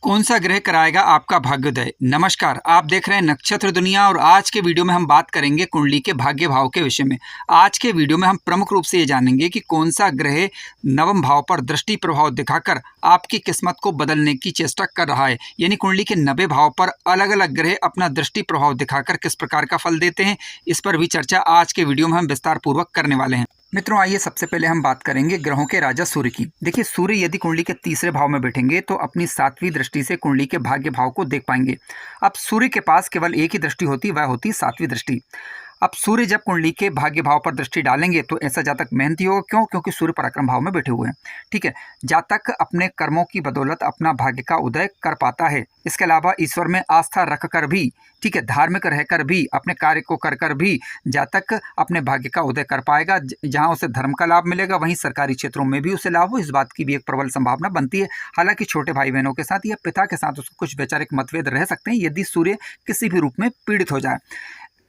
कौन सा ग्रह कराएगा आपका भाग्योदय। नमस्कार, आप देख रहे हैं नक्षत्र दुनिया और आज के वीडियो में हम बात करेंगे कुंडली के भाग्य भाव के विषय में। आज के वीडियो में हम प्रमुख रूप से ये जानेंगे कि कौन सा ग्रह नवम भाव पर दृष्टि प्रभाव दिखाकर आपकी किस्मत को बदलने की चेष्टा कर रहा है। यानी कुंडली के 90 भाव पर अलग अलग ग्रह अपना दृष्टि प्रभाव दिखाकर किस प्रकार का फल देते हैं, इस पर भी चर्चा आज के वीडियो में हम विस्तार पूर्वक करने वाले हैं। मित्रों, आइए सबसे पहले हम बात करेंगे ग्रहों के राजा सूर्य की। देखिए, सूर्य यदि कुंडली के तीसरे भाव में बैठेंगे तो अपनी 7वीं दृष्टि से कुंडली के भाग्य भाव को देख पाएंगे। अब सूर्य के पास केवल एक ही दृष्टि होती, वह होती 7वीं दृष्टि। अब सूर्य जब कुंडली के भाग्य भाव पर दृष्टि डालेंगे तो ऐसा जातक मेहनती होगा। क्यों? क्योंकि सूर्य पराक्रम भाव में बैठे हुए हैं। ठीक है, जातक अपने कर्मों की बदौलत अपना भाग्य का उदय कर पाता है। इसके अलावा ईश्वर में आस्था रखकर भी, ठीक है, धार्मिक रहकर भी, अपने कार्य को कर भी जातक अपने भाग्य का उदय कर पाएगा। जहां उसे धर्म का लाभ मिलेगा वहीं सरकारी क्षेत्रों में भी उसे लाभ हो, इस बात की भी एक प्रबल संभावना बनती है। हालांकि छोटे भाई बहनों के साथ या पिता के साथ उसको कुछ वैचारिक मतभेद रह सकते हैं यदि सूर्य किसी भी रूप में पीड़ित हो जाए।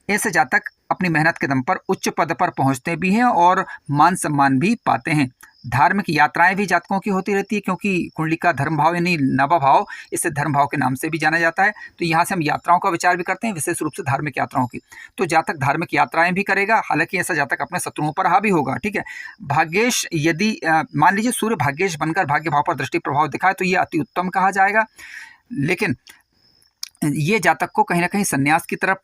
ऐसे जातक अपनी मेहनत के दम पर उच्च पद पर पहुंचते भी हैं और मान सम्मान भी पाते हैं। धार्मिक यात्राएं भी जातकों की होती रहती है, क्योंकि कुंडली का धर्म भाव यानी नवा भाव, इसे धर्म भाव के नाम से भी जाना जाता है। तो यहाँ से हम यात्राओं का विचार भी करते हैं, विशेष रूप से धार्मिक यात्राओं की। तो जातक धार्मिक यात्राएं भी करेगा, हालांकि ऐसा जातक अपने शत्रुओं पर हावी होगा। ठीक है, भाग्येश यदि मान लीजिए सूर्य भाग्येश बनकर भाग्य भाव पर दृष्टि प्रभाव दिखाए तो ये अति उत्तम कहा जाएगा। लेकिन ये जातक को कहीं ना कहीं संन्यास की तरफ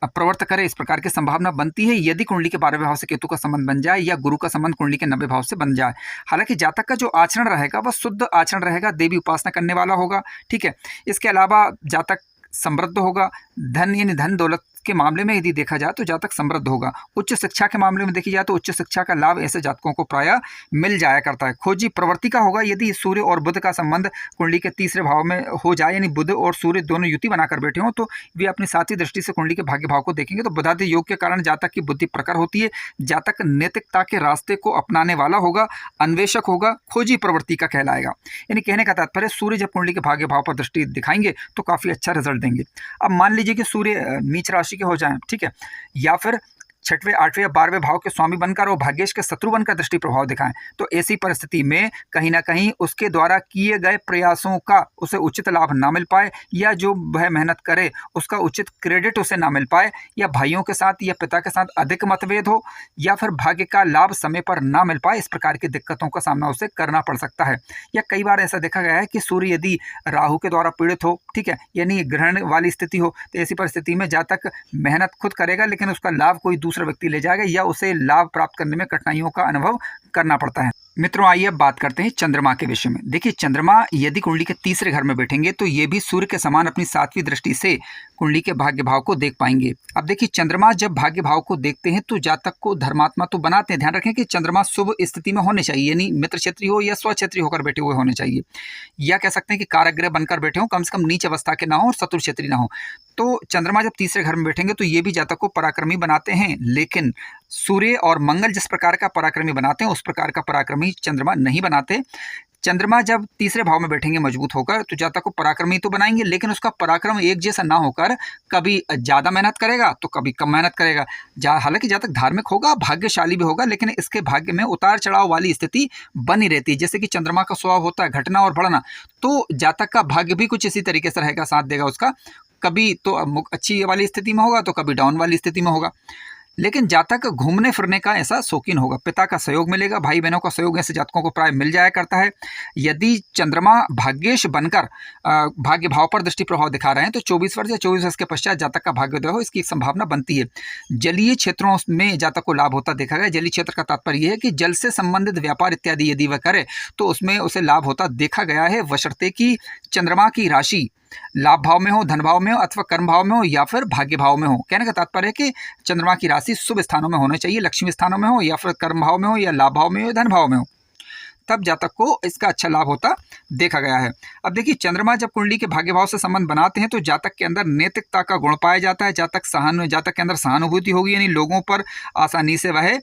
प्रवृत्त करे, इस प्रकार की संभावना बनती है यदि कुंडली के 12वें भाव से केतु का संबंध बन जाए या गुरु का संबंध कुंडली के 90 भाव से बन जाए। हालांकि जातक का जो आचरण रहेगा वह शुद्ध आचरण रहेगा, देवी उपासना करने वाला होगा। ठीक है, इसके अलावा जातक समृद्ध होगा। धन यानी धन दौलत के मामले में यदि देखा जाए तो जातक समृद्ध होगा। उच्च शिक्षा के मामले में देखी जाए तो उच्च शिक्षा का लाभ ऐसे जातकों को प्रायः मिल जाया करता है। खोजी प्रवृत्ति का होगा यदि सूर्य और बुध का संबंध कुंडली के तीसरे भाव में हो जाए, यानी बुध और सूर्य दोनों युति बनाकर बैठे हों, तो वे अपनी 7वीं दृष्टि से कुंडली के भाग्य भाव को देखेंगे तो बुधादि योग के कारण जातक की बुद्धि प्रखर होती है। जातक नैतिकता के रास्ते को अपनाने वाला होगा, अन्वेषक होगा, खोजी प्रवृत्ति का कहलाएगा। यानी कहने का तात्पर्य सूर्य जब कुंडली के भाग्य भाव पर दृष्टि दिखाएंगे तो काफी अच्छा रिजल्ट देंगे। अब मान लीजिए कि सूर्य नीच राशि के हो जाएं, ठीक है, या फिर 6वें 8वें या 12वें भाव के स्वामी बनकर वो भाग्येश के शत्रु बनकर दृष्टि प्रभाव दिखाएं, तो ऐसी परिस्थिति में कहीं ना कहीं उसके द्वारा किए गए प्रयासों का उसे उचित लाभ ना मिल पाए, या जो वह मेहनत करे उसका उचित क्रेडिट उसे ना मिल पाए, या भाइयों के साथ या पिता के साथ अधिक मतभेद हो, या फिर भाग्य का लाभ समय पर ना मिल पाए। इस प्रकार की दिक्कतों का सामना उसे करना पड़ सकता है। या कई बार ऐसा देखा गया है कि सूर्य यदि राहु के द्वारा पीड़ित हो, ठीक है, यानी ग्रहण वाली स्थिति हो, तो ऐसी परिस्थिति में जातक मेहनत खुद करेगा लेकिन उसका लाभ कोई दूसरा व्यक्ति ले जाएगा या उसे लाभ प्राप्त करने में कठिनाइयों का अनुभव करना पड़ता है। मित्रों, आइए अब बात करते हैं चंद्रमा के विषय में। देखिए, चंद्रमा यदि कुंडली के तीसरे घर में बैठेंगे तो ये भी सूर्य के समान अपनी 7वीं दृष्टि से कुंडली के भाग्य भाव को देख पाएंगे। अब देखिए, चंद्रमा जब भाग्य भाव को देखते हैं तो जातक को धर्मात्मा तो बनाते हैं। ध्यान रखें कि चंद्रमा शुभ स्थिति में होने चाहिए, यानी मित्र क्षेत्रीय हो या स्वक्षेत्रीय होकर बैठे हुए होने चाहिए, या कह सकते हैं कि कारक ग्रह बनकर बैठे हो, कम से कम नीच अवस्था के ना हो और शत्रु क्षेत्रीय ना हो। तो चंद्रमा जब तीसरे घर में बैठेंगे तो ये भी जातक को पराक्रमी बनाते हैं। लेकिन सूर्य और मंगल जिस प्रकार का पराक्रमी बनाते हैं उस प्रकार का पराक्रमी चंद्रमा नहीं बनाते। चंद्रमा जब तीसरे भाव में बैठेंगे मजबूत होकर तो जातक को पराक्रमी तो बनाएंगे, लेकिन उसका पराक्रम एक जैसा ना होकर कभी ज़्यादा मेहनत करेगा तो कभी कम मेहनत करेगा। हालांकि जातक धार्मिक होगा, भाग्यशाली भी होगा, लेकिन इसके भाग्य में उतार चढ़ाव वाली स्थिति बनी रहती है। जैसे कि चंद्रमा का स्वभाव होता है घटना और बढ़ना, तो जातक का भाग्य भी कुछ इसी तरीके से रहेगा, साथ देगा उसका। कभी तो अच्छी वाली स्थिति में होगा तो कभी डाउन वाली स्थिति में होगा। लेकिन जातक घूमने फिरने का ऐसा शौकीन होगा, पिता का सहयोग मिलेगा, भाई बहनों का सहयोग ऐसे जातकों को प्राय मिल जाया करता है। यदि चंद्रमा भाग्येश बनकर भाग्य भाव पर दृष्टि प्रभाव दिखा रहे हैं तो 24 वर्ष या 24 वर्ष के पश्चात जातक का भाग्योदय हो, इसकी एक संभावना बनती है। जलीय क्षेत्रों में जातक को लाभ होता देखा गया। जलीय क्षेत्र का तात्पर्य यह है कि जल से संबंधित व्यापार इत्यादि यदि वह करे तो उसमें उसे लाभ होता देखा गया है, बशर्ते कि चंद्रमा की राशि लाभ भाव में हो, धन भाव में हो, अथवा कर्म भाव में हो या फिर भाग्य भाव में हो। कहने का तात्पर्य है कि चंद्रमा की राशि शुभ स्थानों में होना चाहिए, लक्ष्मी स्थानों में हो या फिर कर्म भाव में हो या लाभ भाव में हो या धन भाव में हो, तब जातक को इसका अच्छा लाभ होता देखा गया है। अब देखिए, चंद्रमा जब कुंडली के भाग्य भाव से संबंध बनाते हैं तो जातक के अंदर नैतिकता का गुण पाया जाता है। जातक के अंदर सहानुभूति होगी, यानी लोगों पर आसानी से वह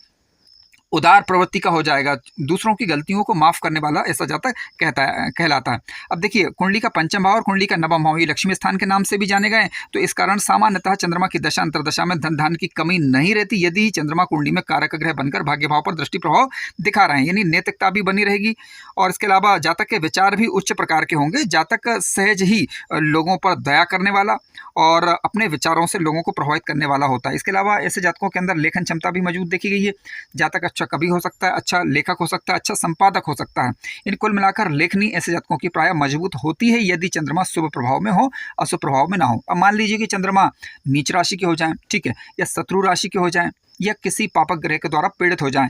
उदार प्रवृत्ति का हो जाएगा, दूसरों की गलतियों को माफ करने वाला ऐसा जातक कहलाता है। अब देखिए, कुंडली का पंचम भाव और कुंडली का नवम भाव ये लक्ष्मी स्थान के नाम से भी जाने गए, तो इस कारण सामान्यतः चंद्रमा की दशा अंतरदशा में धन धान की कमी नहीं रहती यदि चंद्रमा कुंडली में कारक ग्रह बनकर भाग्य भाव पर दृष्टि प्रभाव दिखा रहे हैं, यानी नैतिकता भी बनी रहेगी। और इसके अलावा जातक के विचार भी उच्च प्रकार के होंगे। जातक सहज ही लोगों पर दया करने वाला और अपने विचारों से लोगों को प्रभावित करने वाला होता है। इसके अलावा ऐसे जातकों के अंदर लेखन क्षमता भी मौजूद देखी गई है। जातक अच्छा कवि हो सकता है, अच्छा लेखक हो सकता है, अच्छा संपादक हो सकता है। इन कुल मिलाकर लेखनी ऐसे जातकों की प्राय मजबूत होती है यदि चंद्रमा शुभ प्रभाव में हो, अशुभ प्रभाव में ना हो। अब मान लीजिए कि चंद्रमा नीच राशि के हो जाएं, ठीक है, या शत्रु राशि के हो जाएं, या किसी पापक ग्रह के द्वारा पीड़ित हो जाएं,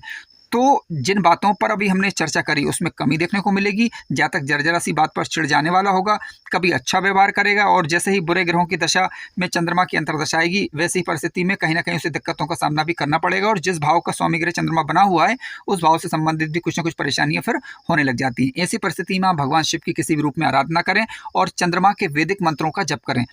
तो जिन बातों पर अभी हमने चर्चा करी उसमें कमी देखने को मिलेगी। जातक जरा सी बात पर चिढ़ जाने वाला होगा, कभी अच्छा व्यवहार करेगा, और जैसे ही बुरे ग्रहों की दशा में चंद्रमा की अंतर्दशा आएगी वैसी परिस्थिति में कहीं ना कहीं उसे दिक्कतों का सामना भी करना पड़ेगा। और जिस भाव का स्वामी ग्रह चंद्रमा बना हुआ है उस भाव से संबंधित भी कुछ ना कुछ परेशानियां फिर होने लग जाती हैं। ऐसी परिस्थिति में आप भगवान शिव की किसी भी रूप में आराधना करें और चंद्रमा के वैदिक मंत्रों का जप करें,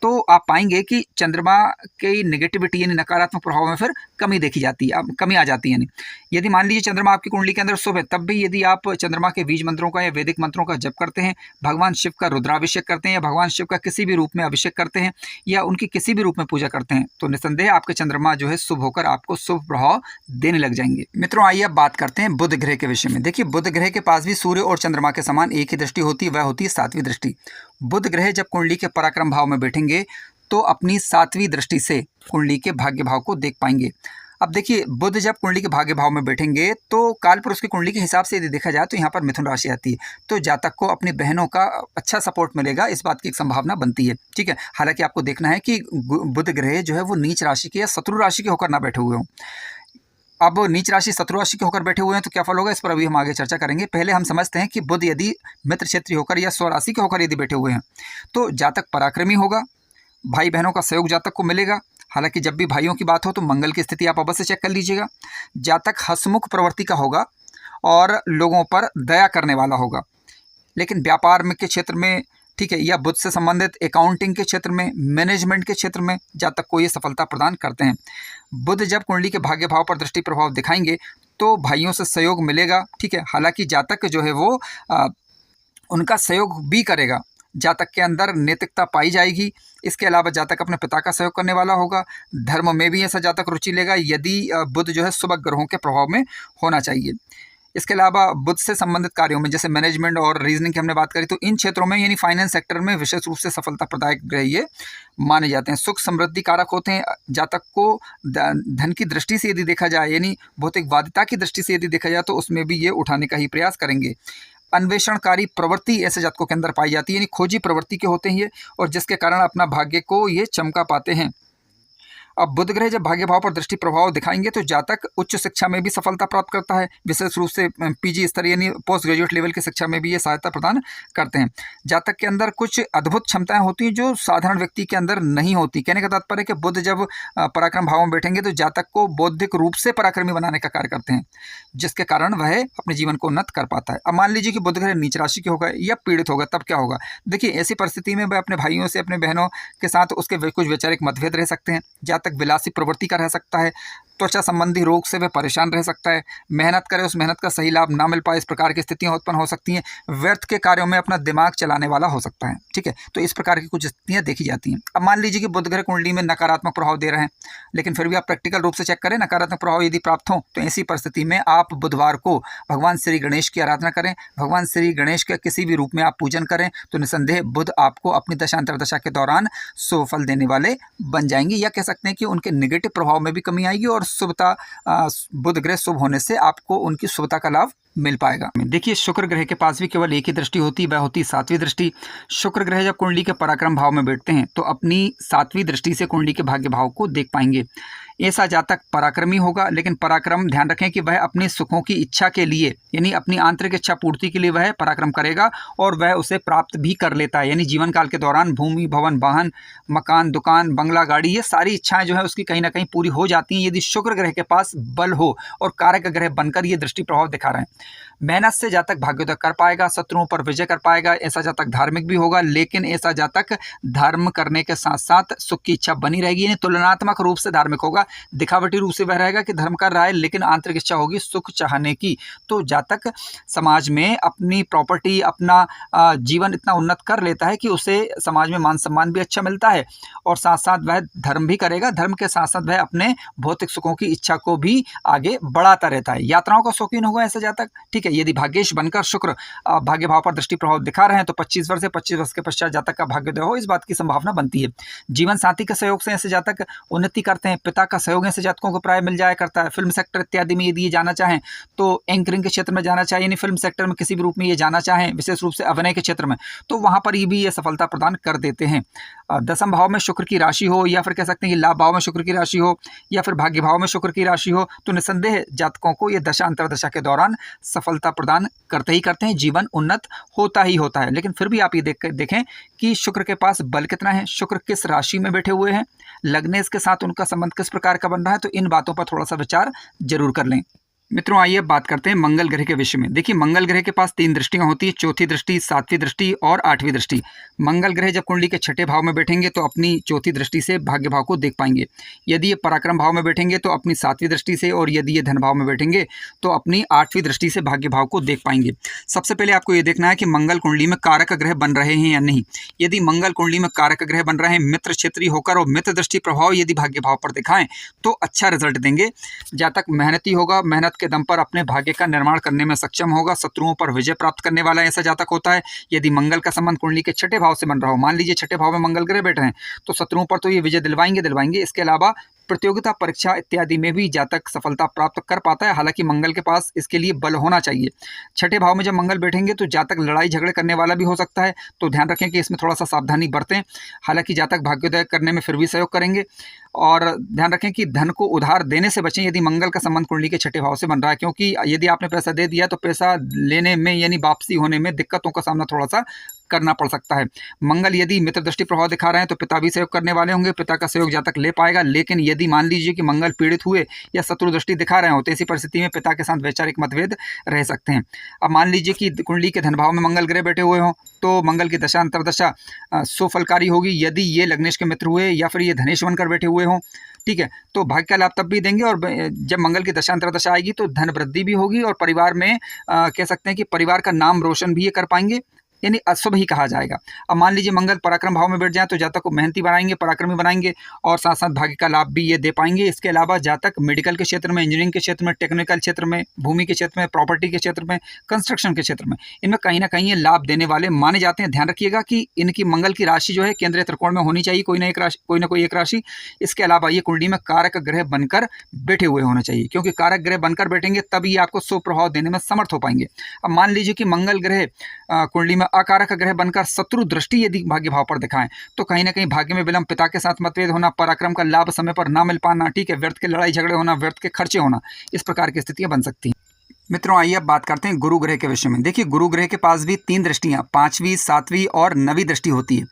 तो आप पाएंगे कि चंद्रमा की नेगेटिविटी यानी नकारात्मक प्रभाव में फिर कमी देखी जाती है, अब कमी आ जाती है। यानी यदि मान लीजिए चंद्रमा आपकी कुंडली के अंदर शुभ है, तब भी यदि आप चंद्रमा के बीज मंत्रों का या वैदिक मंत्रों का जप करते हैं, भगवान शिव का रुद्राभिषेक करते हैं, या भगवान शिव का किसी भी रूप में अभिषेक करते हैं, या उनकी किसी भी रूप में पूजा करते हैं, तो निस्संदेह आपके चंद्रमा जो है शुभ होकर आपको शुभ प्रभाव देने लग जाएंगे। मित्रों, आइए अब बात करते हैं बुध ग्रह के विषय में। देखिए, बुध ग्रह के पास भी सूर्य और चंद्रमा के समान एक ही दृष्टि होती है, वह होती है 7वीं दृष्टि। बुध ग्रह जब कुंडली के पराक्रम भाव में बैठेंगे तो अपनी 7वीं दृष्टि से कुंडली के भाग्य भाव को देख पाएंगे। अब देखिए, बुध जब कुंडली के भाग्य भाव में बैठेंगे तो कालपुरुष की कुंडली के हिसाब से यदि देखा जाए तो यहाँ पर मिथुन राशि आती है, तो जातक को अपनी बहनों का अच्छा सपोर्ट मिलेगा, इस बात की एक संभावना बनती है। ठीक है, हालांकि आपको देखना है कि बुध ग्रह जो है वो नीच राशि के या शत्रु राशि के होकर ना बैठे हुए हों। अब नीच राशि शत्रु राशि के होकर बैठे हुए हैं तो क्या फल होगा, इस पर अभी हम आगे चर्चा करेंगे। पहले हम समझते हैं कि बुध यदि मित्र क्षेत्रीय होकर या स्वराशि के होकर यदि बैठे हुए हैं तो जातक पराक्रमी होगा, भाई बहनों का सहयोग जातक को मिलेगा। हालांकि जब भी भाइयों की बात हो तो मंगल की स्थिति आप अवश्य चेक कर लीजिएगा। जातक हंसमुख प्रवृत्ति का होगा और लोगों पर दया करने वाला होगा। लेकिन व्यापार में के क्षेत्र में, ठीक है, या बुध से संबंधित अकाउंटिंग के क्षेत्र में, मैनेजमेंट के क्षेत्र में जातक को ये सफलता प्रदान करते हैं। बुध जब कुंडली के भाग्य भाव पर दृष्टि प्रभाव दिखाएंगे तो भाइयों से सहयोग मिलेगा। ठीक है, हालांकि जातक जो है वो उनका सहयोग भी करेगा, जातक के अंदर नैतिकता पाई जाएगी। इसके अलावा जातक अपने पिता का सहयोग करने वाला होगा। धर्म में भी ऐसा जातक रुचि लेगा यदि बुध जो है शुभ ग्रहों के प्रभाव में होना चाहिए। इसके अलावा बुध से संबंधित कार्यों में जैसे मैनेजमेंट और रीजनिंग की हमने बात करी, तो इन क्षेत्रों में यानी फाइनेंस सेक्टर में विशेष रूप से सफलता प्रदायक ग्रह ये माने जाते हैं। सुख समृद्धि कारक होते हैं। जातक को धन की दृष्टि से यदि देखा जाए, यानी भौतिकवादिता की दृष्टि से यदि देखा जाए, तो उसमें भी ये उठाने का ही प्रयास करेंगे। अन्वेषणकारी प्रवृत्ति ऐसे जातकों के अंदर पाई जाती है, यानी खोजी प्रवृत्ति के होते हैं ये, और जिसके कारण अपना भाग्य को ये चमका पाते हैं। अब बुध ग्रह जब भाग्य भाव पर दृष्टि प्रभाव दिखाएंगे तो जातक उच्च शिक्षा में भी सफलता प्राप्त करता है, विशेष रूप से पीजी स्तर यानी पोस्ट ग्रेजुएट लेवल की शिक्षा में भी ये सहायता प्रदान करते हैं। जातक के अंदर कुछ अद्भुत क्षमताएं होती हैं जो साधारण व्यक्ति के अंदर नहीं होती। कहने का तात्पर्य है कि बुध जब पराक्रम भाव में बैठेंगे तो जातक को बौद्धिक रूप से पराक्रमी बनाने का कार्य करते हैं, जिसके कारण वह अपने जीवन को उन्नत कर पाता है। अब मान लीजिए कि बुध ग्रह नीच राशि के होगा या पीड़ित होगा, तब क्या होगा? देखिए, ऐसी परिस्थिति में वह अपने भाइयों से, अपने बहनों के साथ उसके कुछ वैचारिक मतभेद रह सकते हैं। जातक विलासी प्रवृत्ति का रह सकता है, त्वचा संबंधी रोग से वह परेशान रह सकता है, मेहनत करे उस मेहनत का सही लाभ ना मिल पाए, इस प्रकार की स्थितियां उत्पन्न हो सकती हैं। व्यर्थ के कार्यों में अपना दिमाग चलाने वाला हो सकता है। ठीक है, तो इस प्रकार की कुछ स्थितियां देखी जाती हैं। अब मान लीजिए कि बुध ग्रह कुंडली में नकारात्मक प्रभाव दे रहे हैं, लेकिन फिर भी आप प्रैक्टिकल रूप से चेक करें, नकारात्मक प्रभाव यदि प्राप्त हो तो ऐसी परिस्थिति में आप बुधवार को भगवान श्री गणेश की आराधना करें, भगवान श्री गणेश के किसी भी रूप में आप पूजन करें, तो निसंदेह बुध आपको अपनी दशा अंतर्दशा के दौरान शुभ फल देने वाले बन जाएंगे, या कह सकते हैं कि उनके नेगेटिव प्रभाव में भी कमी आएगी और शुभता बुध ग्रह शुभ होने से आपको उनकी शुभता का लाभ मिल पाएगा। देखिए, शुक्र ग्रह के पास भी केवल एक ही दृष्टि होती है, वह होती 7वीं दृष्टि। शुक्र ग्रह जब कुंडली के पराक्रम भाव में बैठते हैं तो अपनी 7वीं दृष्टि से कुंडली के भाग्य भाव को देख पाएंगे। ऐसा जातक पराक्रमी होगा, लेकिन पराक्रम ध्यान रखें कि वह अपने सुखों की इच्छा के लिए, यानी अपनी आंतरिक इच्छा पूर्ति के लिए वह पराक्रम करेगा और वह उसे प्राप्त भी कर लेता है। यानी जीवन काल के दौरान भूमि, भवन, वाहन, मकान, दुकान, बंगला, गाड़ी, ये सारी इच्छाएं जो है उसकी कहीं ना कहीं पूरी हो जाती हैं यदि शुक्र ग्रह के पास बल हो और कारक ग्रह बनकर ये दृष्टि प्रभाव दिखा रहे हैं। मेहनत से जातक भाग्योदय कर पाएगा, शत्रुओं पर विजय कर पाएगा। ऐसा जातक धार्मिक भी होगा, लेकिन ऐसा जातक धर्म करने के साथ साथ सुख की इच्छा बनी रहेगी, यानी तुलनात्मक रूप से धार्मिक होगा। दिखावटी रूप से वह रहेगा कि धर्म कर रहा है, लेकिन आंतरिक इच्छा होगी सुख चाहने की। तो जातक समाज में अपनी प्रॉपर्टी, अपना जीवन इतना उन्नत कर लेता है कि उसे समाज में मान सम्मान भी अच्छा मिलता है, और साथ साथ वह धर्म भी करेगा। धर्म के साथ साथ वह अपने भौतिक सुखों की इच्छा को भी आगे बढ़ाता रहता है। यात्राओं का शौकीन होगा ऐसा जातक, ठीक है। यदि भाग्येश बनकर शुक्र भाग्य भाव पर दृष्टि प्रभाव दिखा रहे हैं तो 25 वर्ष से 25 वर्ष के पश्चात जातक का भाग्योदय हो, इस बात की संभावना बनती है। जीवन साथी के सहयोग से ऐसे जातक उन्नति करते हैं। पिता का सहयोग ऐसे जातकों को प्राय मिल जाया करता है। फिल्म सेक्टर इत्यादि में यदि ये जाना चाहें तो एंकरिंग के क्षेत्र में जाना चाहिए, यानी फिल्म सेक्टर में किसी भी रूप में ये जाना चाहें, विशेष रूप से अभिनय के क्षेत्र में, तो वहां पर ये भी ये सफलता प्रदान कर देते हैं। दसम भाव में शुक्र की राशि हो, या फिर कह सकते हैं कि लाभ भाव में शुक्र की राशि हो, या फिर भाग्य भाव में शुक्र की राशि हो, तो निसंदेह जातकों को ये दशा अंतरदशा के दौरान सफलता प्रदान करते ही करते हैं। जीवन उन्नत होता ही होता है। लेकिन फिर भी आप ये देखें कि शुक्र के पास बल कितना है, शुक्र किस राशि में बैठे हुए हैं, लग्नेश के साथ उनका संबंध किस प्रकार का बन रहा है, तो इन बातों पर थोड़ा सा विचार जरूर कर लें। मित्रों, आइए बात करते हैं मंगल ग्रह के विषय में। देखिए, मंगल ग्रह के पास 3 दृष्टियां होती है, चौथी दृष्टि, सातवीं दृष्टि और 8वीं दृष्टि। मंगल ग्रह जब कुंडली के छठे भाव में बैठेंगे तो अपनी चौथी दृष्टि से भाग्य भाव को देख पाएंगे। यदि ये पराक्रम भाव में बैठेंगे तो अपनी 7वीं दृष्टि से, और यदि ये धन भाव में बैठेंगे तो अपनी 8वीं दृष्टि से भाग्य भाव को देख पाएंगे। सबसे पहले आपको ये देखना है कि मंगल कुंडली में कारक ग्रह बन रहे हैं या नहीं। यदि मंगल कुंडली में कारक ग्रह बन रहे हैं, मित्र क्षेत्रीय होकर, और मित्र दृष्टि प्रभाव यदि भाग्य भाव पर दिखाएं तो अच्छा रिजल्ट देंगे। जातक मेहनती होगा, मेहनत के दम पर अपने भाग्य का निर्माण करने में सक्षम होगा, शत्रुओं पर विजय प्राप्त करने वाला ऐसा जातक होता है। यदि मंगल का संबंध कुंडली के छठे भाव से बन रहा हो, मान लीजिए छठे भाव में मंगल ग्रह बैठ रहे हैं, तो शत्रुओं पर तो ये विजय दिलवाएंगे। इसके अलावा प्रतियोगिता परीक्षा इत्यादि में भी जातक सफलता प्राप्त कर पाता है, हालांकि मंगल के पास इसके लिए बल होना चाहिए। छठे भाव में जब मंगल बैठेंगे तो जातक लड़ाई झगड़े करने वाला भी हो सकता है, तो ध्यान रखें कि इसमें थोड़ा सा सावधानी बरतें। हालांकि जातक भाग्योदय करने में फिर भी सहयोग करेंगे, और ध्यान रखें कि धन को उधार देने से बचें यदि मंगल का संबंध कुंडली के छठे भाव से बन रहा है, क्योंकि यदि आपने पैसा दे दिया तो पैसा लेने में यानी वापसी होने में दिक्कतों का सामना थोड़ा सा करना पड़ सकता है। मंगल यदि मित्र दृष्टि प्रभाव दिखा रहे हैं तो पिता भी सहयोग करने वाले होंगे, पिता का सहयोग जातक ले पाएगा। लेकिन यदि मान लीजिए कि मंगल पीड़ित हुए या शत्रु दृष्टि दिखा रहे हो तो ऐसी परिस्थिति में पिता के साथ वैचारिक मतभेद रह सकते हैं। अब मान लीजिए कि कुंडली के धन भाव में मंगल ग्रह बैठे हुए हों तो मंगल की दशा अंतरदशा सुफलकारी होगी। यदि ये लग्नेश के मित्र हुए या फिर ये धनेश बनकर बैठे हुए हों, ठीक है, तो भाग्य का लाभ तब भी देंगे, और जब मंगल की दशा अंतरदशा आएगी तो धन वृद्धि भी होगी, और परिवार में कह सकते हैं कि परिवार का नाम रोशन भी ये कर पाएंगे, यानी अशुभ ही कहा जाएगा। अब मान लीजिए मंगल पराक्रम भाव में बैठ जाए तो जातक को मेहनती बनाएंगे, पराक्रमी बनाएंगे, और साथ साथ भाग्य का लाभ भी ये दे पाएंगे। इसके अलावा जातक मेडिकल के क्षेत्र में, इंजीनियरिंग के क्षेत्र में, टेक्निकल क्षेत्र में, भूमि के क्षेत्र में, प्रॉपर्टी के क्षेत्र में, कंस्ट्रक्शन के क्षेत्र में, इनमें कहीं ना कहीं ये लाभ देने वाले माने जाते हैं। ध्यान रखिएगा कि इनकी मंगल की राशि जो है केंद्रीय त्रिकोण में होनी चाहिए, कोई ना कोई एक राशि। इसके अलावा ये कुंडली में कारक ग्रह बनकर बैठे हुए होने चाहिए, क्योंकि कारक ग्रह बनकर बैठेंगे तभी आपको सुप्रभाव देने में समर्थ हो पाएंगे। अब मान लीजिए कि मंगल ग्रह कुंडली में अकारक ग्रह बनकर शत्रु दृष्टि यदि भाग्य भाव पर दिखाएं तो कहीं ना कहीं भाग्य में विलंब, पिता के साथ मतभेद होना, पराक्रम का लाभ समय पर ना मिल पाना, ठीक है, व्यर्थ के लड़ाई झगड़े होना, व्यर्थ के खर्चे होना, इस प्रकार की स्थितियां बन सकती हैं। मित्रों, आइए अब बात करते हैं गुरु ग्रह के विषय में। देखिए, गुरु ग्रह के पास भी 3 दृष्टियां, 5वीं, 7वीं और 9वीं दृष्टि होती है।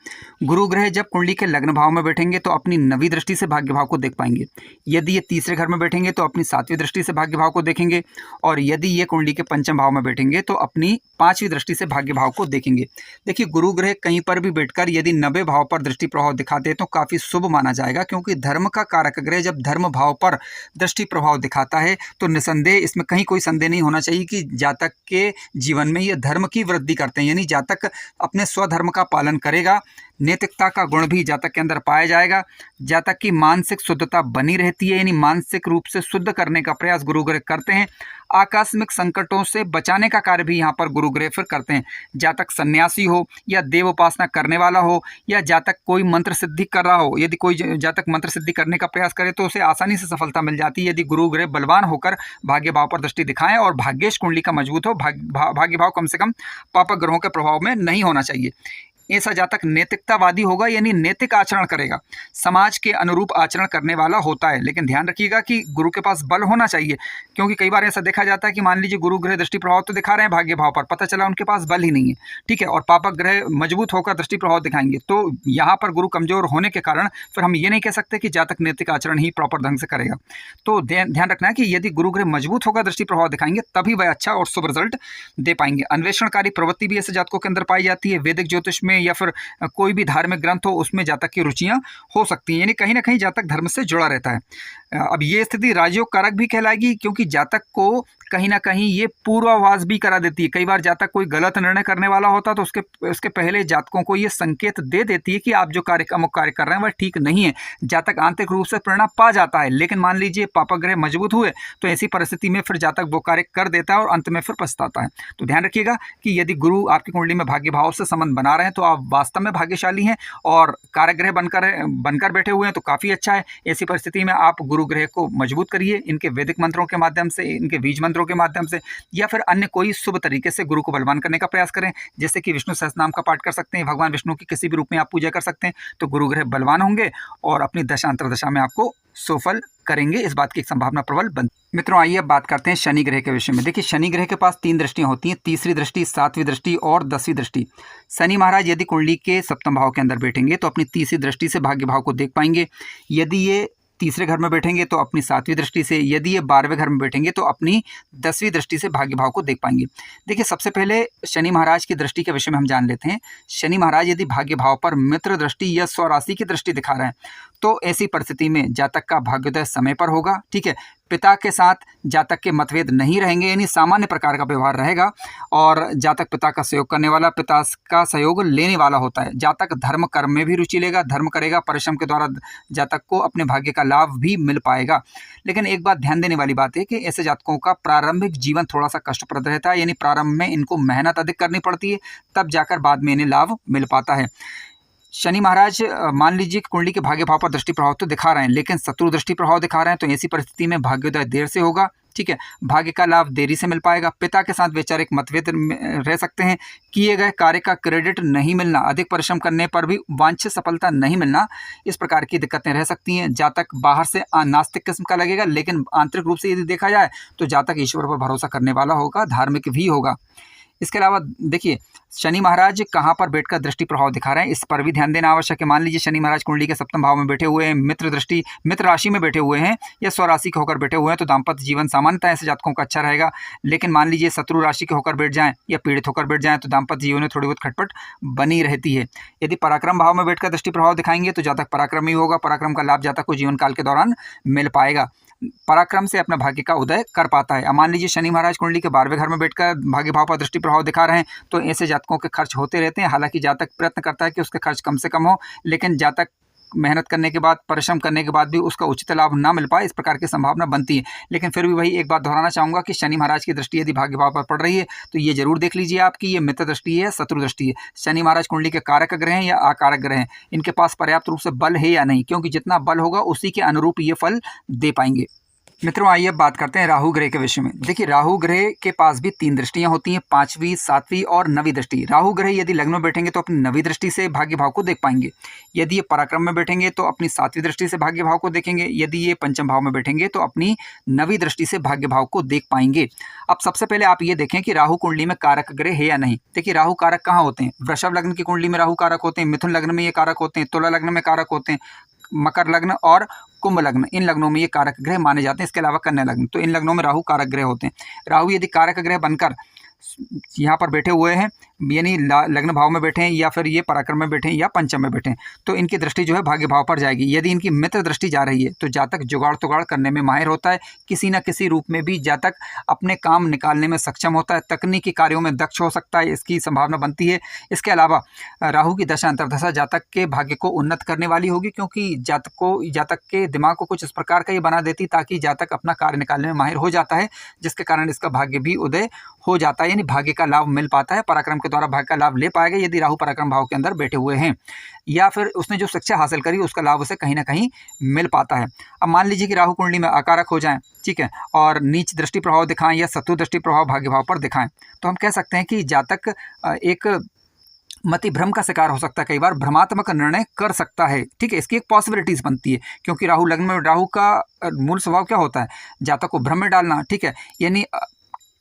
गुरु ग्रह जब कुंडली के लग्न भाव में बैठेंगे तो अपनी 9वीं दृष्टि से भाग्य भाव को देख पाएंगे। यदि ये तीसरे घर में बैठेंगे तो अपनी 7वीं दृष्टि से भाग्य भाव को देखेंगे, और यदि ये कुंडली के पंचम भाव में बैठेंगे तो अपनी 5वीं दृष्टि से भाग्य भाव को देखेंगे। देखिए, गुरु ग्रह कहीं पर भी बैठकर यदि 90 भाव पर दृष्टि प्रभाव दिखाते हैं तो काफ़ी शुभ माना जाएगा, क्योंकि धर्म का कारक ग्रह जब धर्म भाव पर दृष्टि प्रभाव दिखाता है तो निसंदेह इसमें कहीं कोई संदेह नहीं होना चाहिए कि जातक के जीवन में ये धर्म की वृद्धि करते हैं, यानी जातक अपने स्वधर्म का पालन करेगा, नैतिकता का गुण भी जातक के अंदर पाया जाएगा, जातक की मानसिक शुद्धता बनी रहती है, यानी मानसिक रूप से शुद्ध करने का प्रयास गुरु ग्रह करते हैं। आकस्मिक संकटों से बचाने का कार्य भी यहाँ पर गुरु ग्रह फिर करते हैं। जातक सन्यासी हो या देव उपासना करने वाला हो या जातक कोई मंत्र सिद्धि कर रहा हो, यदि कोई जातक मंत्र सिद्धि करने का प्रयास करे तो उसे आसानी से सफलता मिल जाती है, यदि गुरु ग्रह बलवान होकर भाग्य भाव पर दृष्टि दिखाएं और भाग्येश कुंडली का मजबूत हो। भाग्य भाव कम से कम पापक ग्रहों के प्रभाव में नहीं होना चाहिए। ऐसा जातक नैतिकतावादी होगा, यानी नैतिक आचरण करेगा, समाज के अनुरूप आचरण करने वाला होता है। लेकिन ध्यान रखिएगा कि गुरु के पास बल होना चाहिए, क्योंकि कई बार ऐसा देखा जाता है कि मान लीजिए गुरु ग्रह दृष्टि प्रभाव तो दिखा रहे हैं भाग्य भाव पर, पता चला उनके पास बल ही नहीं है, ठीक है, और पापक ग्रह मजबूत होकर दृष्टि प्रभाव दिखाएंगे, तो यहाँ पर गुरु कमजोर होने के कारण फिर हम ये नहीं कह सकते कि जातक नैतिक आचरण ही प्रॉपर ढंग से करेगा। तो ध्यान रखना है कि यदि गुरु ग्रह मजबूत होकर दृष्टि प्रभाव दिखाएंगे तभी वह अच्छा और शुभ रिजल्ट दे पाएंगे। अन्वेषणकारी प्रवृत्ति भी ऐसे जातकों के अंदर पाई जाती है। वैदिक ज्योतिष में या फिर कोई भी धार्मिक ग्रंथ हो उसमें जातक की रुचियां हो सकती हैं, यानी कहीं ना कहीं जातक धर्म से जुड़ा रहता है। अब ये स्थिति राजयोग कारक भी कहलाएगी, क्योंकि जातक को कहीं ना कहीं ये पूर्वाभास भी करा देती है। कई बार जातक कोई गलत निर्णय करने वाला होता है तो उसके पहले जातकों को ये संकेत दे देती है कि आप जो अमुक कार्य कर रहे हैं वह ठीक नहीं है। जातक आंतरिक रूप से प्रेरणा पा जाता है, लेकिन मान लीजिए पापक ग्रह मजबूत हुए तो ऐसी परिस्थिति में फिर जातक वो कार्य कर देता है और अंत में फिर पछताता है। तो ध्यान रखिएगा कि यदि गुरु आपकी कुंडली में भाग्य भाव से संबंध बना रहे हैं तो आप वास्तव में भाग्यशाली हैं, और कारक बनकर बैठे हुए हैं तो काफ़ी अच्छा है। ऐसी परिस्थिति में आप गुरु ग्रह को मजबूत करिए, इनके वैदिक मंत्रों के माध्यम से, इनके बीज मंत्रों के माध्यम से, या फिर अन्य कोई शुभ तरीके से गुरु को बलवान करने का प्रयास करें। जैसे कि विष्णु सहस्त्रनाम का पाठ कर सकते हैं, भगवान विष्णु की किसी भी रूप में आप पूजा कर सकते हैं, तो गुरु ग्रह बलवान होंगे और अपनी दशा अंतरदशा में आपको सफल करेंगे। इस बात की एक संभावना प्रबल बन। मित्रों, आइए अब बात करते हैं शनि ग्रह के विषय में। देखिए, शनि ग्रह के पास 3 दृष्टियां होती हैं, तीसरी दृष्टि, 7वीं दृष्टि और 10वीं दृष्टि। शनि महाराज यदि कुंडली के सप्तम भाव के अंदर बैठेंगे तो अपनी तीसरी दृष्टि से भाग्य भाव को देख पाएंगे। यदि ये तीसरे घर में बैठेंगे तो अपनी 7वीं दृष्टि से, यदि ये 12वें घर में बैठेंगे तो अपनी 10वीं दृष्टि से भाग्य भाव को देख पाएंगे। देखिए, सबसे पहले शनि महाराज की दृष्टि के विषय में हम जान लेते हैं। शनि महाराज यदि भाग्य भाव पर मित्र दृष्टि या स्वराशि की दृष्टि दिखा रहे हैं तो ऐसी परिस्थिति में जातक का भाग्योदय समय पर होगा, ठीक है। पिता के साथ जातक के मतभेद नहीं रहेंगे, यानी सामान्य प्रकार का व्यवहार रहेगा, और जातक पिता का सहयोग करने वाला, पिता का सहयोग लेने वाला होता है। जातक धर्म कर्म में भी रुचि लेगा, धर्म करेगा, परिश्रम के द्वारा जातक को अपने भाग्य का लाभ भी मिल पाएगा। लेकिन एक बात ध्यान देने वाली बात है कि ऐसे जातकों का प्रारंभिक जीवन थोड़ा सा कष्टप्रद रहता है, यानी प्रारंभ में इनको मेहनत अधिक करनी पड़ती है, तब जाकर बाद में इन्हें लाभ मिल पाता है। शनि महाराज मान लीजिए कि कुंडली के भाग्य भाव पर दृष्टि प्रभाव तो दिखा रहे हैं, लेकिन शत्रु दृष्टि प्रभाव दिखा रहे हैं, तो ऐसी परिस्थिति में भाग्योदय देर से होगा, ठीक है। भाग्य का लाभ देरी से मिल पाएगा। पिता के साथ वैचारिक मतभेद रह सकते हैं, किए गए कार्य का क्रेडिट नहीं मिलना, अधिक परिश्रम करने पर भी वांछित सफलता नहीं मिलना, इस प्रकार की दिक्कतें रह सकती हैं। जातक बाहर से नास्तिक किस्म का लगेगा, लेकिन आंतरिक रूप से यदि देखा जाए तो जातक ईश्वर पर भरोसा करने वाला होगा, धार्मिक भी होगा। इसके अलावा देखिए, शनि महाराज कहाँ पर बैठकर दृष्टि प्रभाव दिखा रहे हैं, इस पर भी ध्यान देना आवश्यक है। मान लीजिए शनि महाराज कुंडली के सप्तम भाव में बैठे हुए हैं, मित्र राशि में बैठे हुए हैं या स्वराशि के होकर बैठे हुए हैं, तो दाम्पत्य जीवन सामान्यतः ऐसे जातकों का अच्छा रहेगा। लेकिन मान लीजिए शत्रु राशि के होकर बैठ जाएं या पीड़ित होकर बैठ जाएं तो दाम्पत्य जीवन में थोड़ी बहुत खटपट बनी रहती है। यदि पराक्रम भाव में बैठकर दृष्टि प्रभाव दिखाएंगे तो जातक पराक्रमी होगा, पराक्रम का लाभ जातक को जीवन काल के दौरान मिल पाएगा, पराक्रम से अपना भाग्य का उदय कर पाता है। अब मान लीजिए शनि महाराज कुंडली के 12वें घर में बैठकर भाग्य भाव पर दृष्टि प्रभाव दिखा रहे हैं तो ऐसे जातकों के खर्च होते रहते हैं। हालांकि जातक प्रयत्न करता है कि उसके खर्च कम से कम हो, लेकिन जातक मेहनत करने के बाद, परिश्रम करने के बाद भी उसका उचित लाभ ना मिल पाए, इस प्रकार की संभावना बनती है। लेकिन फिर भी वही एक बात दोहराना चाहूँगा कि शनि महाराज की दृष्टि यदि भाग्य भाव पर पड़ रही है तो ये जरूर देख लीजिए आप कि ये मित्र दृष्टि है, शत्रु दृष्टि है। शनि महाराज कुंडली के कारक ग्रह हैं या अकारक ग्रह हैं, इनके पास पर्याप्त रूप से बल है या नहीं, क्योंकि जितना बल होगा उसी के अनुरूप ये फल दे पाएंगे। मित्रों, आइए अब बात करते हैं राहु ग्रह के विषय में। देखिए, राहु ग्रह के पास भी 3 दृष्टियां होती हैं, 5वीं, 7वीं और 9वीं दृष्टि। राहु ग्रह यदि लग्न में बैठेंगे तो अपनी 9वीं दृष्टि से भाग्य भाव को देख पाएंगे। यदि ये पराक्रम में बैठेंगे तो अपनी 7वीं दृष्टि से भाग्य भाव को देखेंगे। यदि ये पंचम भाव में बैठेंगे तो अपनी 9वीं दृष्टि से भाग्य भाव को देख पाएंगे। अब सबसे पहले आप ये देखें कि राहु कुंडली में कारक ग्रह है या नहीं। देखिए, राहु कारक कहाँ होते हैं? वृषभ लग्न की कुंडली में राहु कारक होते हैं, मिथुन लग्न में ये कारक होते हैं, तुला लग्न में कारक होते हैं, मकर लग्न और कुंभ लग्न, इन लग्नों में ये कारक ग्रह माने जाते हैं। इसके अलावा कन्या लग्न, तो इन लग्नों में राहु कारक ग्रह होते हैं। राहु यदि कारक ग्रह बनकर यहाँ पर बैठे हुए हैं, यानी लग्न भाव में बैठे हैं या फिर ये पराक्रम में बैठे हैं या पंचम में बैठे हैं, तो इनकी दृष्टि जो है भाग्य भाव पर जाएगी। यदि इनकी मित्र दृष्टि जा रही है तो जातक जुगाड़ तुगाड़ करने में माहिर होता है, किसी न किसी रूप में भी जातक अपने काम निकालने में सक्षम होता है, तकनीकी कार्यों में दक्ष हो सकता है, इसकी संभावना बनती है। इसके अलावा राहु की दशा अंतर्दशा जातक के भाग्य को उन्नत करने वाली होगी, क्योंकि जातक के दिमाग को कुछ इस प्रकार का ये बना देती ताकि जातक अपना कार्य निकालने में माहिर हो जाता है, जिसके कारण इसका भाग्य भी उदय हो जाता है, यानी भाग्य का लाभ मिल पाता है। पराक्रम के द्वारा भाग्य का लाभ ले पाएगा यदि राहु पराक्रम भाव के अंदर बैठे हुए हैं, या फिर उसने जो शिक्षा हासिल करी उसका लाभ उसे कहीं ना कहीं मिल पाता है। अब मान लीजिए कि राहु कुंडली में अकारक हो जाएं, ठीक है, और नीच दृष्टि प्रभाव दिखाएं या शत्रु दृष्टि प्रभाव भाग्य भाव पर दिखाएं, तो हम कह सकते हैं कि जातक एक मति भ्रम का शिकार हो सकता है, कई बार भ्रमात्मक निर्णय कर सकता है। ठीक है, इसकी एक पॉसिबिलिटीज बनती है, क्योंकि राहु लग्न में, राहु का मूल स्वभाव क्या होता है, जातक को भ्रम में डालना। ठीक है, यानी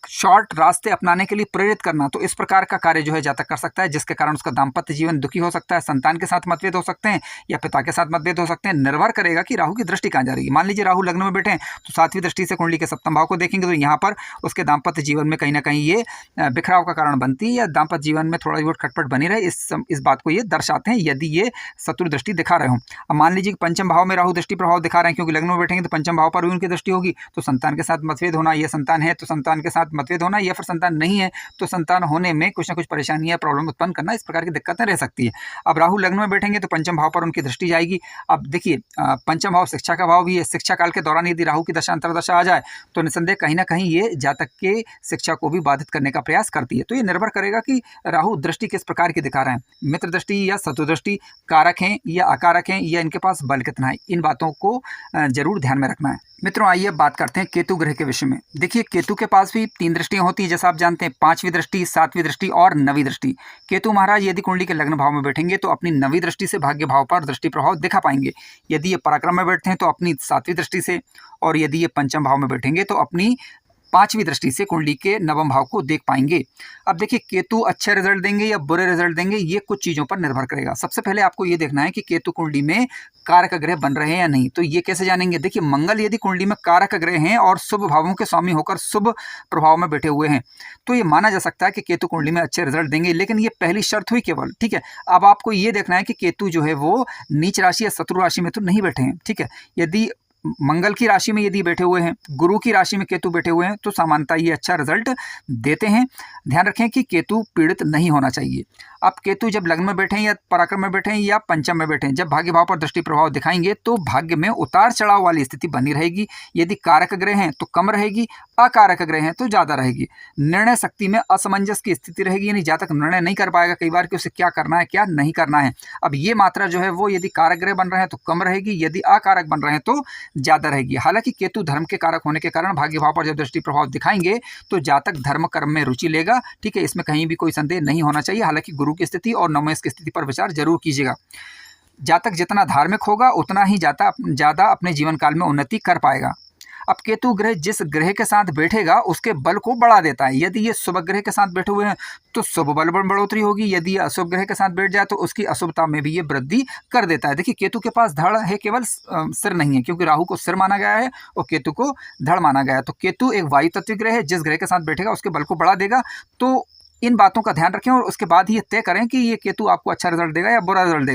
शॉर्ट रास्ते अपनाने के लिए प्रेरित करना। तो इस प्रकार का कार्य जो है जातक कर सकता है, जिसके कारण उसका दाम्पत्य जीवन दुखी हो सकता है, संतान के साथ मतभेद हो सकते हैं या पिता के साथ मतभेद हो सकते हैं। निर्भर करेगा कि राहु की दृष्टि कहाँ जा रही है। मान लीजिए राहु लग्न में बैठे हैं तो 7वीं दृष्टि से कुंडली के सप्तम भाव को देखेंगे तो यहाँ पर उसके दाम्पत्य जीवन में कहीं ना कहीं ये बिखराव का कारण बनती है, या दाम्पत्य जीवन में थोड़ा बहुत खटपट बनी रहे, इस बात को ये दर्शाते हैं यदि ये शत्रु दृष्टि दिखा रहे हो। अब मान लीजिए पंचम भाव में राहु दृष्टि प्रभाव दिखा रहे हैं, क्योंकि लग्न में बैठेंगे तो पंचम भाव पर भी उनकी दृष्टि होगी, तो संतान के साथ मतभेद होना, या संतान है तो संतान के साथ मतभेद होना, या फिर संतान नहीं है तो संतान होने में कुछ ना कुछ परेशानी या प्रॉब्लम उत्पन्न करना, इस प्रकार की दिक्कतें रह सकती है। अब राहु लग्न में बैठेंगे तो पंचम भाव पर उनकी दृष्टि जाएगी। अब देखिए पंचम भाव शिक्षा का भाव भी है, शिक्षा काल के दौरान यदि राहु की दशा अंतर्दशा आ जाए तो निसंदेह कहीं ना कहीं ये जातक के शिक्षा को भी बाधित करने का प्रयास करती है। तो ये निर्भर करेगा कि राहु दृष्टि किस प्रकार की दिखा रहे हैं, मित्र दृष्टि या शत्रु दृष्टि, कारक हैं या अकारक हैं, या इनके पास बल कितना है, इन बातों को जरूर ध्यान में रखना है। मित्रों आइए अब बात करते हैं केतु ग्रह के विषय में। देखिए केतु के पास भी 3 दृष्टियां होती हैं, जैसा आप जानते हैं, 5वीं दृष्टि, 7वीं दृष्टि और 9वीं दृष्टि। केतु महाराज यदि कुंडली के लग्न भाव में बैठेंगे तो अपनी 9वीं दृष्टि से भाग्य भाव पर दृष्टि प्रभाव दिखा पाएंगे। यदि ये पराक्रम में बैठते हैं तो अपनी 7वीं दृष्टि से, और यदि ये पंचम भाव में बैठेंगे तो अपनी 5वीं दृष्टि से कुंडली के नवम भाव को देख पाएंगे। अब देखिए केतु अच्छे रिजल्ट देंगे या बुरे रिजल्ट देंगे, ये कुछ चीज़ों पर निर्भर करेगा। सबसे पहले आपको ये देखना है कि केतु कुंडली में कारक ग्रह बन रहे हैं या नहीं। तो ये कैसे जानेंगे, देखिए मंगल यदि कुंडली में कारक ग्रह हैं और शुभ भावों के स्वामी होकर शुभ प्रभाव में बैठे हुए हैं तो ये माना जा सकता है कि केतु कुंडली में अच्छे रिजल्ट देंगे, लेकिन ये पहली शर्त हुई केवल। ठीक है, अब आपको ये देखना है कि केतु जो है वो नीच राशि या शत्रु राशि में तो नहीं बैठे हैं। ठीक है, यदि मंगल की राशि में यदि बैठे हुए हैं, गुरु की राशि में केतु बैठे हुए हैं तो सामान्यतः ये अच्छा रिजल्ट देते हैं। ध्यान रखें कि केतु पीड़ित नहीं होना चाहिए। अब केतु जब लग्न में बैठे हैं या पराक्रम में बैठे हैं या पंचम में बैठे हैं, जब भाग्य भाव पर दृष्टि प्रभाव दिखाएंगे तो भाग्य में उतार चढ़ाव वाली स्थिति बनी रहेगी। यदि कारक ग्रह हैं तो कम रहेगी, अकारक ग्रह हैं तो ज़्यादा रहेगी। निर्णय शक्ति में असमंजस की स्थिति रहेगी, यानी जातक निर्णय नहीं कर पाएगा कई बार कि उसे क्या करना है क्या नहीं करना है। अब ये मात्रा जो है वो यदि कारक ग्रह बन रहे हैं तो कम रहेगी, यदि अकारक बन रहे हैं तो ज़्यादा रहेगी। हालांकि केतु धर्म के कारक होने के कारण भाग्य भाव पर जब दृष्टि प्रभाव दिखाएंगे तो जातक धर्म कर्म में रुचि लेगा। ठीक है, इसमें कहीं भी कोई संदेह नहीं होना चाहिए। हालांकि गुरु की स्थिति और नवमेश की स्थिति पर विचार जरूर कीजिएगा। जातक जितना धार्मिक होगा उतना ही ज़्यादा अपने जीवन काल में उन्नति कर पाएगा। अब केतु ग्रह जिस ग्रह के साथ बैठेगा उसके बल को बढ़ा देता है। यदि ये शुभ ग्रह के साथ बैठे हुए हैं तो शुभ बल में बढ़ोतरी होगी, यदि ये अशुभ ग्रह के साथ बैठ जाए तो उसकी अशुभता में भी ये वृद्धि कर देता है। देखिए केतु के पास धड़ है, केवल सिर नहीं है, क्योंकि राहु को सिर माना गया है और केतु को धड़ माना गया है। तो केतु एक वायु तत्व ग्रह है, जिस ग्रह के साथ बैठेगा उसके बल को बढ़ा देगा। तो इन बातों का ध्यान रखें और उसके बाद ही ये तय करें कि ये केतु आपको अच्छा रिजल्ट देगा या बुरा रिजल्ट देगा।